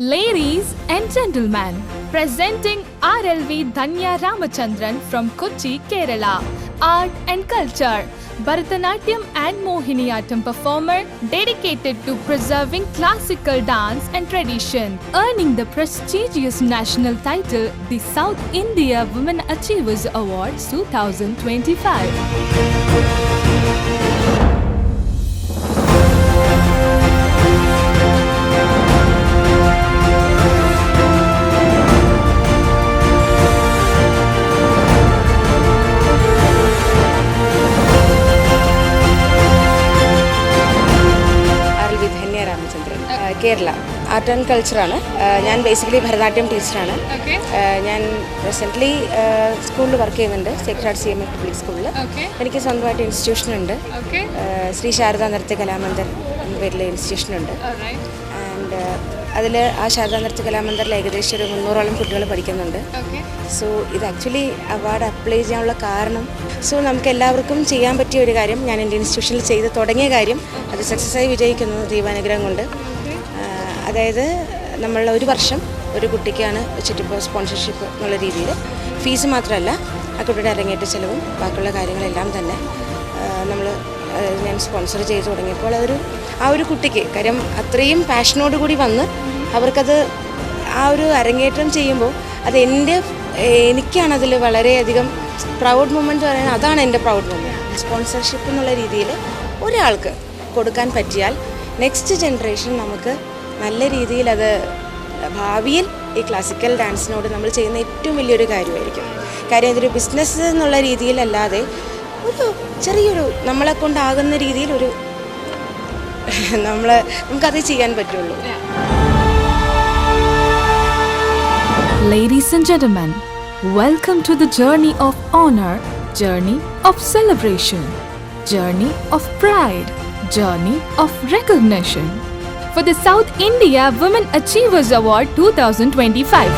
Ladies and gentlemen, presenting RLV Dhanya Ramachandran from Kochi, Kerala. Art and culture. Bharatanatyam and Mohiniyattam performer dedicated to preserving classical dance and tradition, earning the prestigious national title the South India Women Achievers Awards 2025. Kerala art and കൾച്ചറാണ്. ഞാൻ basically Bharatanatyam ടീച്ചറാണ്. ഞാൻ presently സ്കൂളിൽ work ചെയ്യുന്നുണ്ട്, Sacred heart CMA public സ്കൂളിൽ. എനിക്ക് സ്വന്തമായിട്ട് ഇൻസ്റ്റിറ്റ്യൂഷനുണ്ട്, ശ്രീ ശാരദാ നൃത്യ കലാമന്ദിർ എന്ന പേരിലെ ഇൻസ്റ്റിറ്റ്യൂഷനുണ്ട്. ആൻഡ് അതിൽ ആ ശാരദാ നൃത്യ കലാമന്ദിറിൽ ഏകദേശം ഒരു 300ഓളം കുട്ടികൾ പഠിക്കുന്നുണ്ട്. സോ ഇത് ആക്ച്വലി അവാർഡ് അപ്ലൈ ചെയ്യാനുള്ള കാരണം, സോ നമുക്ക് എല്ലാവർക്കും ചെയ്യാൻ പറ്റിയ ഒരു കാര്യം ഞാൻ എൻ്റെ ഇൻസ്റ്റിറ്റ്യൂഷനിൽ ചെയ്ത് തുടങ്ങിയ കാര്യം അത് സക്സസ്സായി വിജയിക്കുന്നു ദൈവാനുഗ്രഹം കൊണ്ട്. അതായത് നമ്മൾ ഒരു വർഷം ഒരു കുട്ടിക്കാണ് വെച്ചിട്ടിപ്പോൾ സ്പോൺസർഷിപ്പ് എന്നുള്ള രീതിയിൽ ഫീസ് മാത്രമല്ല ആ കുട്ടിയുടെ അരങ്ങേറ്റ ചിലവും ബാക്കിയുള്ള കാര്യങ്ങളെല്ലാം തന്നെ ഞാൻ സ്പോൺസർ ചെയ്ത് തുടങ്ങിയപ്പോൾ ആ ഒരു കുട്ടിക്ക് കാര്യം അത്രയും പാഷനോടുകൂടി വന്ന് അവർക്കത് ആ ഒരു അരങ്ങേറ്റം ചെയ്യുമ്പോൾ അത് എനിക്കാണതിൽ വളരെയധികം പ്രൗഡ് മൊമെൻറ്റ് പറയുന്നത്. അതാണ് എൻ്റെ പ്രൗഡ് മൊമെൻറ്റ്. സ്പോൺസർഷിപ്പ് എന്നുള്ള രീതിയിൽ ഒരാൾക്ക് കൊടുക്കാൻ പറ്റിയാൽ നെക്സ്റ്റ് ജനറേഷൻ നമുക്ക് നല്ല രീതിയിൽ അത് ഭാവിയിൽ ഈ ക്ലാസിക്കൽ ഡാൻസിനോട് നമ്മൾ ചെയ്യുന്ന ഏറ്റവും വലിയൊരു കാര്യമായിരിക്കും. കാര്യം ഇതൊരു ബിസിനസ് എന്നുള്ള രീതിയിലല്ലാതെ ഒരു ചെറിയൊരു നമ്മളെ കൊണ്ടാകുന്ന രീതിയിൽ നമുക്കത് ചെയ്യാൻ പറ്റുള്ളൂ. Ladies and gentlemen, welcome to the journey of honor, journey of celebration, journey of pride, journey of recognition for the South India Women Achievers Award 2025.